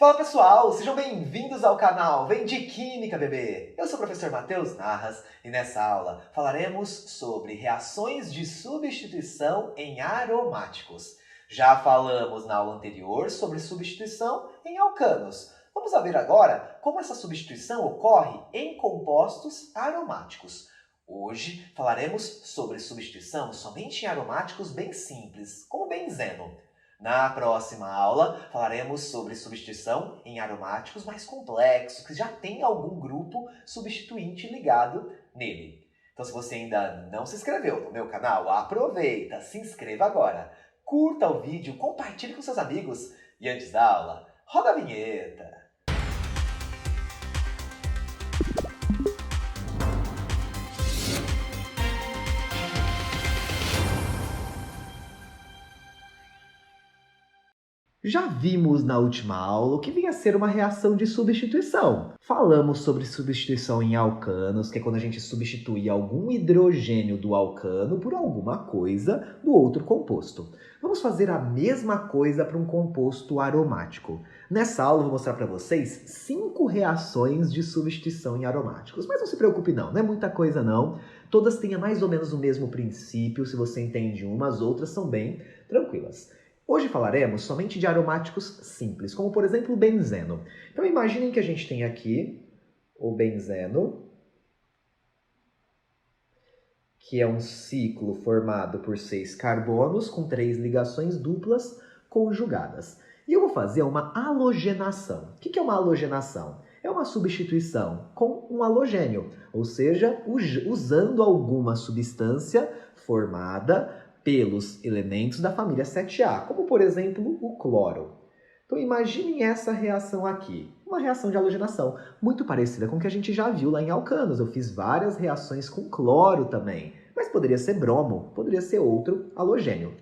Fala pessoal, sejam bem-vindos ao canal Vem de Química, bebê! Eu sou o professor Matheus Narras e nessa aula falaremos sobre reações de substituição em aromáticos. Já falamos na aula anterior sobre substituição em alcanos. Vamos ver agora como essa substituição ocorre em compostos aromáticos. Hoje falaremos sobre substituição somente em aromáticos bem simples, como benzeno. Na próxima aula, falaremos sobre substituição em aromáticos mais complexos, que já tem algum grupo substituinte ligado nele. Então, se você ainda não se inscreveu no meu canal, aproveita, se inscreva agora. Curta o vídeo, compartilhe com seus amigos. E antes da aula, roda a vinheta! Já vimos na última aula o que vinha a ser uma reação de substituição. Falamos sobre substituição em alcanos, que é quando a gente substitui algum hidrogênio do alcano por alguma coisa do outro composto. Vamos fazer a mesma coisa para um composto aromático. Nessa aula eu vou mostrar para vocês 5 reações de substituição em aromáticos. Mas não se preocupe não é muita coisa não. Todas têm mais ou menos o mesmo princípio, se você entende uma, as outras são bem tranquilas. Hoje falaremos somente de aromáticos simples, como por exemplo o benzeno. Então imaginem que a gente tem aqui o benzeno, que é um ciclo formado por 6 carbonos com 3 ligações duplas conjugadas. E eu vou fazer uma halogenação. O que é uma halogenação? É uma substituição com um halogênio, ou seja, usando alguma substância formada pelos elementos da família 7A, como por exemplo o cloro. Então imaginem essa reação aqui, uma reação de halogenação, muito parecida com o que a gente já viu lá em alcanos. Eu fiz várias reações com cloro também, mas poderia ser bromo, poderia ser outro halogênio.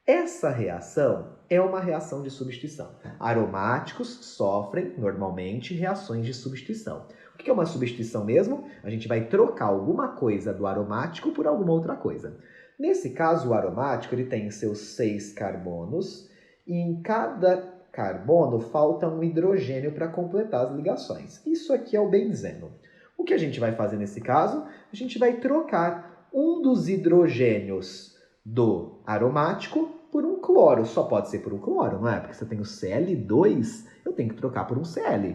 Essa reação é uma reação de substituição. Aromáticos sofrem, normalmente, reações de substituição. O que é uma substituição mesmo? A gente vai trocar alguma coisa do aromático por alguma outra coisa. Nesse caso, o aromático ele tem seus 6 carbonos e em cada carbono falta um hidrogênio para completar as ligações. Isso aqui é o benzeno. O que a gente vai fazer nesse caso? A gente vai trocar um dos hidrogênios do aromático por um cloro. Só pode ser por um cloro, não é? Porque se eu tenho Cl2, eu tenho que trocar por um Cl.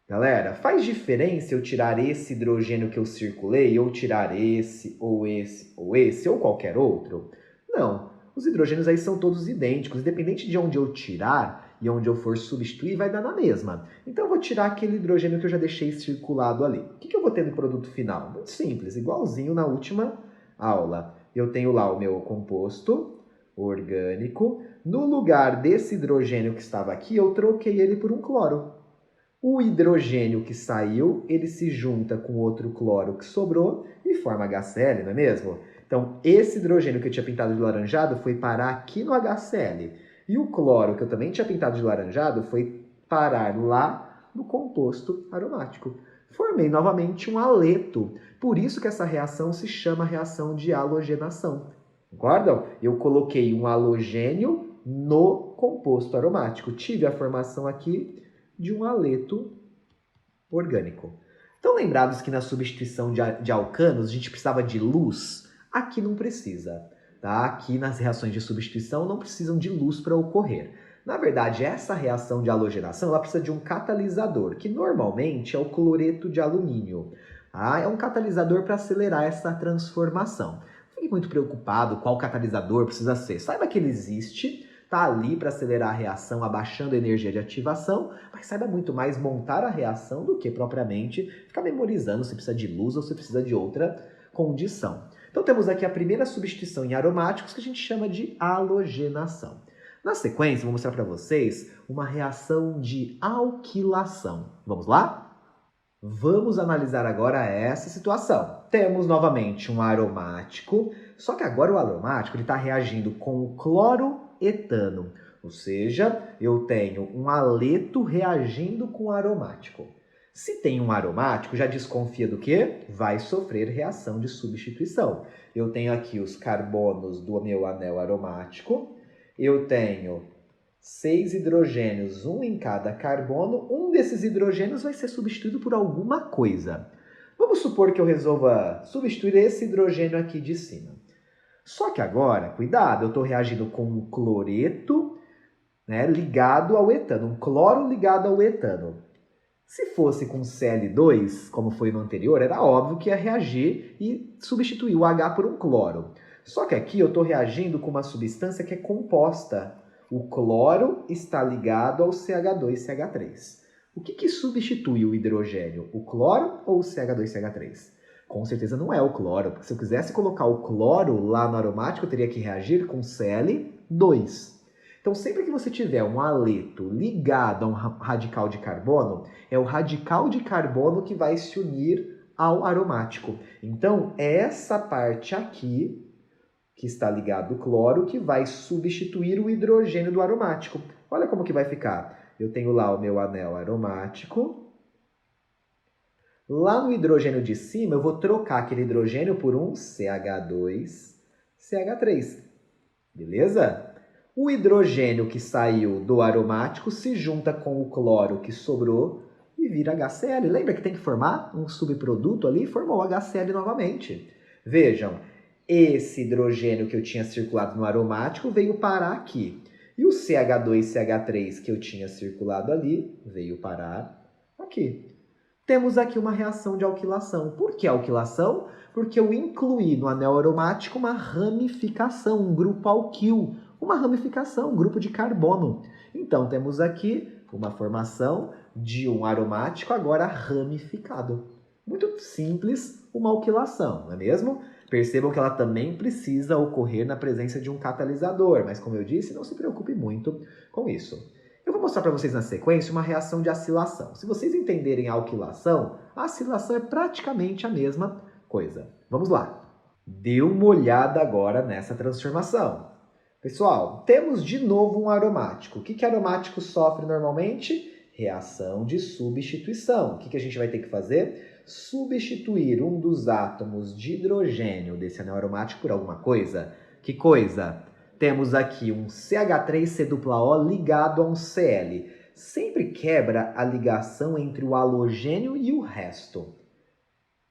Galera, faz diferença eu tirar esse hidrogênio que eu circulei, ou tirar esse, ou esse, ou esse, ou qualquer outro? Não. Os hidrogênios aí são todos idênticos. Independente de onde eu tirar e onde eu for substituir, vai dar na mesma. Então eu vou tirar aquele hidrogênio que eu já deixei circulado ali. O que eu vou ter no produto final? Muito simples, igualzinho na última aula. Eu tenho lá o meu composto orgânico. No lugar desse hidrogênio que estava aqui, eu troquei ele por um cloro. O hidrogênio que saiu, ele se junta com outro cloro que sobrou e forma HCl, não é mesmo? Então, esse hidrogênio que eu tinha pintado de laranjado foi parar aqui no HCl. E o cloro que eu também tinha pintado de laranjado foi parar lá no composto aromático. Formei novamente um haleto. Por isso que essa reação se chama reação de halogenação. Concordam? Eu coloquei um halogênio no composto aromático. Tive a formação aqui de um haleto orgânico. Estão lembrados que na substituição de alcanos a gente precisava de luz? Aqui não precisa. Tá? Aqui nas reações de substituição não precisam de luz para ocorrer. Na verdade, essa reação de halogenação ela precisa de um catalisador, que normalmente é o cloreto de alumínio. Tá? É um catalisador para acelerar essa transformação. Não fique muito preocupado qual catalisador precisa ser. Saiba que ele existe, está ali para acelerar a reação, abaixando a energia de ativação, mas saiba muito mais montar a reação do que propriamente ficar memorizando se precisa de luz ou se precisa de outra condição. Então temos aqui a primeira substituição em aromáticos que a gente chama de halogenação. Na sequência, vou mostrar para vocês uma reação de alquilação. Vamos lá? Vamos analisar agora essa situação. Temos novamente um aromático, só que agora o aromático está reagindo com o cloroetano, ou seja, eu tenho um haleto reagindo com o aromático. Se tem um aromático, já desconfia do quê? Vai sofrer reação de substituição. Eu tenho aqui os carbonos do meu anel aromático, eu tenho 6 hidrogênios, um em cada carbono, um desses hidrogênios vai ser substituído por alguma coisa. Vamos supor que eu resolva substituir esse hidrogênio aqui de cima. Só que agora, cuidado, eu estou reagindo com um cloreto, né, ligado ao etano, um cloro ligado ao etano. Se fosse com Cl2, como foi no anterior, era óbvio que ia reagir e substituir o H por um cloro. Só que aqui eu estou reagindo com uma substância que é composta. O cloro está ligado ao CH2CH3. O que substitui o hidrogênio? O cloro ou o CH2CH3? Com certeza não é o cloro, porque se eu quisesse colocar o cloro lá no aromático, eu teria que reagir com Cl2. Então, sempre que você tiver um haleto ligado a um radical de carbono, é o radical de carbono que vai se unir ao aromático. Então, é essa parte aqui, que está ligado ao cloro, que vai substituir o hidrogênio do aromático. Olha como que vai ficar. Eu tenho lá o meu anel aromático. Lá no hidrogênio de cima, eu vou trocar aquele hidrogênio por um CH2CH3. Beleza? O hidrogênio que saiu do aromático se junta com o cloro que sobrou e vira HCl. Lembra que tem que formar um subproduto ali? Formou HCl novamente. Vejam, esse hidrogênio que eu tinha circulado no aromático veio parar aqui. E o CH2CH3 que eu tinha circulado ali veio parar aqui. Temos aqui uma reação de alquilação. Por que alquilação? Porque eu incluí no anel aromático uma ramificação, um grupo alquil, uma ramificação, um grupo de carbono. Então, temos aqui uma formação de um aromático agora ramificado. Muito simples, uma alquilação, não é mesmo? Percebam que ela também precisa ocorrer na presença de um catalisador, mas como eu disse, não se preocupe muito com isso. Eu vou mostrar para vocês na sequência uma reação de acilação. Se vocês entenderem a alquilação, a acilação é praticamente a mesma coisa. Vamos lá. Dê uma olhada agora nessa transformação. Pessoal, temos de novo um aromático. O que aromático sofre normalmente? Reação de substituição. O que a gente vai ter que fazer? Substituir um dos átomos de hidrogênio desse anel aromático por alguma coisa. Que coisa? Temos aqui um CH3COO ligado a um Cl. Sempre quebra a ligação entre o halogênio e o resto.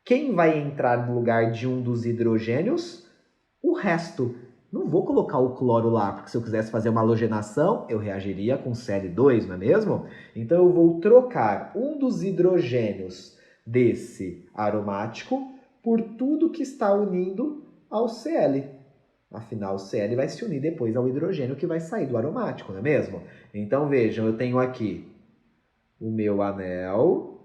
Quem vai entrar no lugar de um dos hidrogênios? O resto. Não vou colocar o cloro lá, porque se eu quisesse fazer uma halogenação, eu reagiria com Cl2, não é mesmo? Então eu vou trocar um dos hidrogênios desse aromático por tudo que está unindo ao Cl. Afinal, o Cl vai se unir depois ao hidrogênio que vai sair do aromático, não é mesmo? Então vejam, eu tenho aqui o meu anel.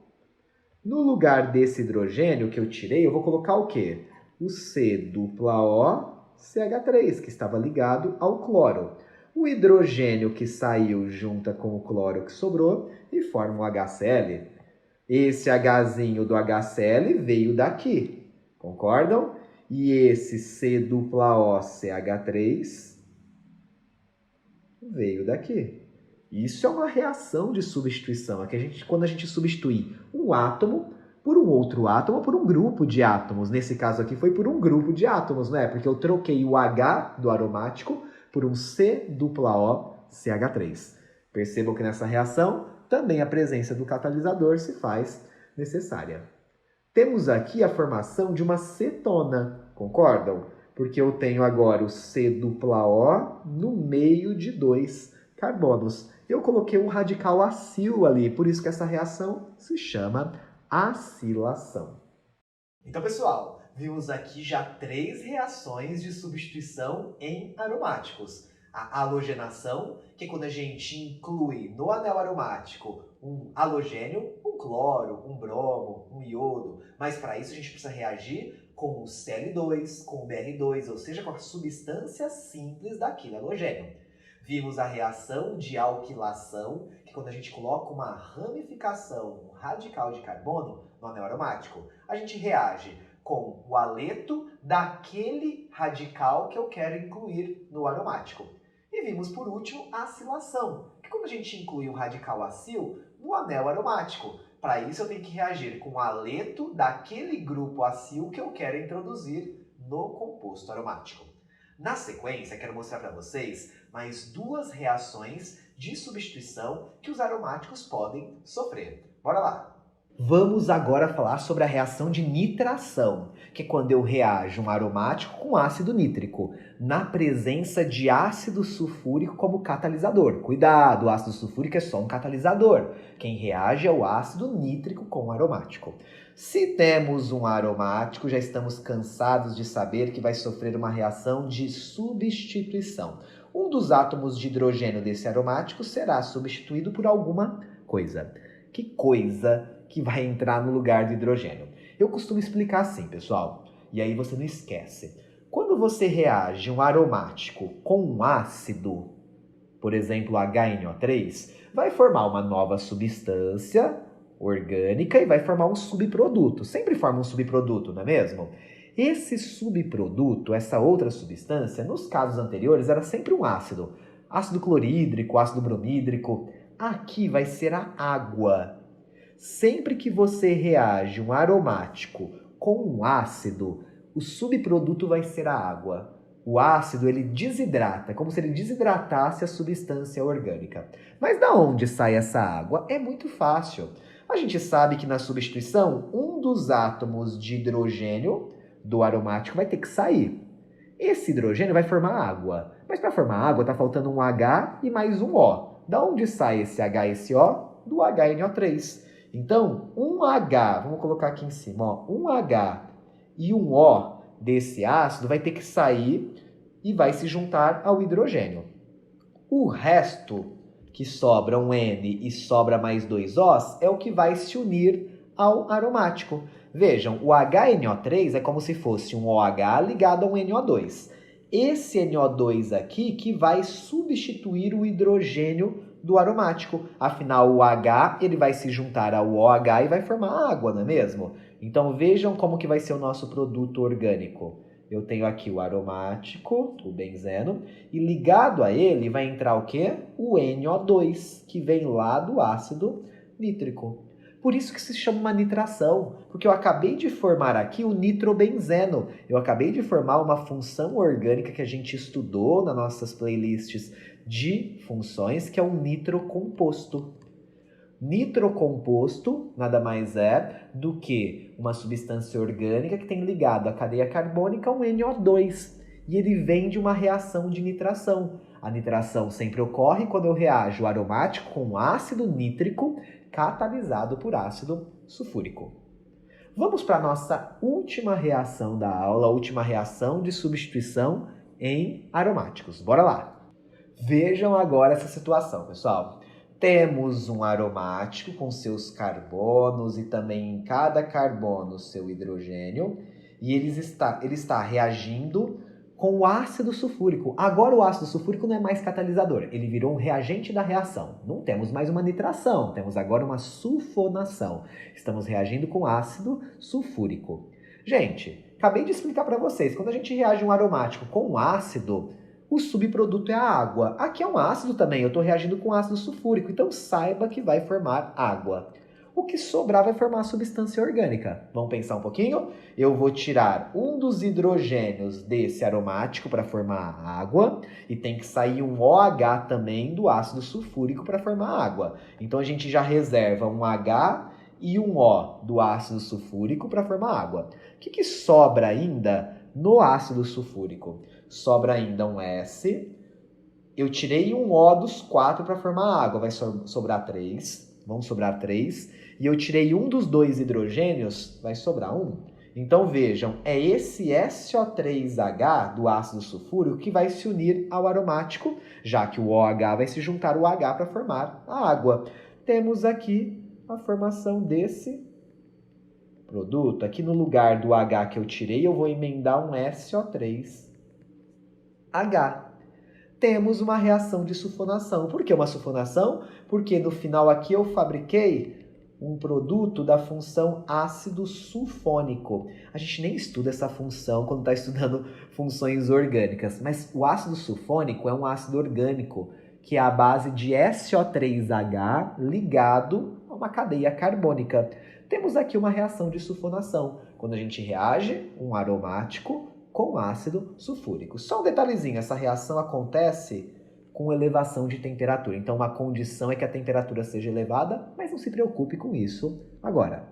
No lugar desse hidrogênio que eu tirei, eu vou colocar o quê? O COCH3, que estava ligado ao cloro. O hidrogênio que saiu junta com o cloro que sobrou e forma um HCl. Esse Hzinho do HCl veio daqui, concordam? E esse COOCH3 veio daqui. Isso é uma reação de substituição. É que quando a gente substitui um átomo por um outro átomo, por um grupo de átomos. Nesse caso aqui foi por um grupo de átomos, né? Porque eu troquei o H do aromático por um COOCH3. Percebam que nessa reação também a presença do catalisador se faz necessária. Temos aqui a formação de uma cetona, concordam? Porque eu tenho agora o COO no meio de dois carbonos. Eu coloquei um radical acil ali, por isso que essa reação se chama acilação. Então, pessoal, vimos aqui já 3 reações de substituição em aromáticos. A halogenação, que é quando a gente inclui no anel aromático um halogênio, um cloro, um bromo, um iodo, mas para isso a gente precisa reagir com o Cl2, com o Br2, ou seja, com a substância simples daquele halogênio. Vimos a reação de alquilação, que é quando a gente coloca uma ramificação, um radical de carbono no anel aromático, a gente reage com o haleto daquele radical que eu quero incluir no aromático. E vimos, por último, a acilação, que é quando a gente inclui um radical acil no anel aromático. Para isso, eu tenho que reagir com o haleto daquele grupo acil que eu quero introduzir no composto aromático. Na sequência, quero mostrar para vocês mais duas reações de substituição que os aromáticos podem sofrer. Bora lá! Vamos agora falar sobre a reação de nitração, que é quando eu reajo um aromático com ácido nítrico, na presença de ácido sulfúrico como catalisador. Cuidado, o ácido sulfúrico é só um catalisador. Quem reage é o ácido nítrico com o aromático. Se temos um aromático, já estamos cansados de saber que vai sofrer uma reação de substituição. Um dos átomos de hidrogênio desse aromático será substituído por alguma coisa. Que coisa que vai entrar no lugar do hidrogênio? Eu costumo explicar assim, pessoal, e aí você não esquece. Quando você reage um aromático com um ácido, por exemplo, HNO3, vai formar uma nova substância orgânica e vai formar um subproduto. Sempre forma um subproduto, não é mesmo? Esse subproduto, essa outra substância, nos casos anteriores era sempre um ácido. Ácido clorídrico, ácido bromídrico. Aqui vai ser a água. Sempre que você reage um aromático com um ácido, o subproduto vai ser a água. O ácido, ele desidrata, como se ele desidratasse a substância orgânica. Mas da onde sai essa água? É muito fácil. A gente sabe que na substituição, um dos átomos de hidrogênio do aromático vai ter que sair. Esse hidrogênio vai formar água. Mas para formar água está faltando um H e mais um O. Da onde sai esse H e esse O? Do HNO3. Então, um H, vamos colocar aqui em cima, ó, um H e um O desse ácido vai ter que sair e vai se juntar ao hidrogênio. O resto, que sobra um N e sobra mais dois Os, é o que vai se unir ao aromático. Vejam, o HNO3 é como se fosse um OH ligado a um NO2. Esse NO2 aqui que vai substituir o hidrogênio do aromático. Afinal, o H ele vai se juntar ao OH e vai formar água, não é mesmo? Então vejam como que vai ser o nosso produto orgânico. Eu tenho aqui o aromático, o benzeno, e ligado a ele vai entrar o quê? O NO2, que vem lá do ácido nítrico. Por isso que se chama uma nitração, porque eu acabei de formar aqui o nitrobenzeno. Eu acabei de formar uma função orgânica que a gente estudou nas nossas playlists de funções, que é um nitrocomposto. Nitrocomposto nada mais é do que uma substância orgânica que tem ligado à cadeia carbônica um NO2. E ele vem de uma reação de nitração. A nitração sempre ocorre quando eu reajo o aromático com ácido nítrico catalisado por ácido sulfúrico. Vamos para a nossa última reação da aula, a última reação de substituição em aromáticos. Bora lá! Vejam agora essa situação, pessoal. Temos um aromático com seus carbonos e também em cada carbono seu hidrogênio e ele está reagindo com o ácido sulfúrico. Agora o ácido sulfúrico não é mais catalisador, ele virou um reagente da reação. Não temos mais uma nitração, temos agora uma sulfonação. Estamos reagindo com ácido sulfúrico. Gente, acabei de explicar para vocês, quando a gente reage um aromático com ácido, o subproduto é a água. Aqui é um ácido também, eu estou reagindo com ácido sulfúrico, então saiba que vai formar água. O que sobrar vai formar substância orgânica. Vamos pensar um pouquinho? Eu vou tirar um dos hidrogênios desse aromático para formar água e tem que sair um OH também do ácido sulfúrico para formar água. Então a gente já reserva um H e um O do ácido sulfúrico para formar água. O que sobra ainda no ácido sulfúrico? Sobra ainda um S. Eu tirei um O dos 4 para formar água, vai sobrar 3. Vão sobrar 3. E eu tirei um dos 2 hidrogênios, vai sobrar 1. Então vejam, é esse SO3H do ácido sulfúrico que vai se unir ao aromático, já que o OH vai se juntar ao H para formar a água. Temos aqui a formação desse produto. Aqui no lugar do H que eu tirei, eu vou emendar um SO3H. Temos uma reação de sulfonação. Por que uma sulfonação? Porque no final aqui eu fabriquei um produto da função ácido sulfônico. A gente nem estuda essa função quando está estudando funções orgânicas, mas o ácido sulfônico é um ácido orgânico que é a base de SO3H ligado a uma cadeia carbônica. Temos aqui uma reação de sulfonação, quando a gente reage um aromático com ácido sulfúrico. Só um detalhezinho, essa reação acontece com elevação de temperatura. Então, uma condição é que a temperatura seja elevada, mas não se preocupe com isso agora.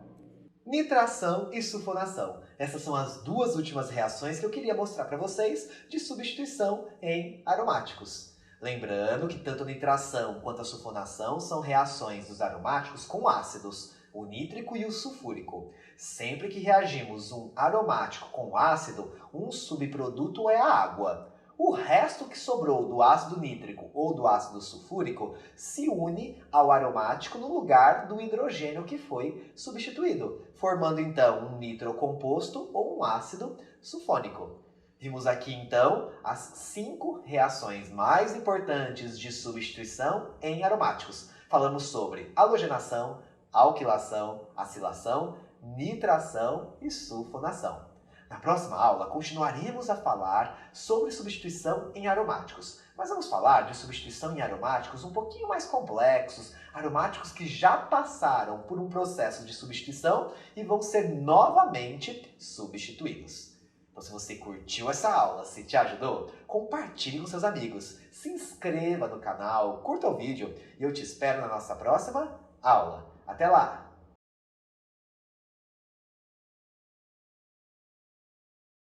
Nitração e sulfonação. Essas são as duas últimas reações que eu queria mostrar para vocês de substituição em aromáticos. Lembrando que tanto a nitração quanto a sulfonação são reações dos aromáticos com ácidos, o nítrico e o sulfúrico. Sempre que reagimos um aromático com ácido, um subproduto é a água. O resto que sobrou do ácido nítrico ou do ácido sulfúrico se une ao aromático no lugar do hidrogênio que foi substituído, formando então um nitrocomposto ou um ácido sulfônico. Vimos aqui então as 5 reações mais importantes de substituição em aromáticos. Falamos sobre halogenação, alquilação, acilação, nitração e sulfonação. Na próxima aula, continuaremos a falar sobre substituição em aromáticos, mas vamos falar de substituição em aromáticos um pouquinho mais complexos, aromáticos que já passaram por um processo de substituição e vão ser novamente substituídos. Então, se você curtiu essa aula, se te ajudou, compartilhe com seus amigos, se inscreva no canal, curta o vídeo e eu te espero na nossa próxima aula. Até lá!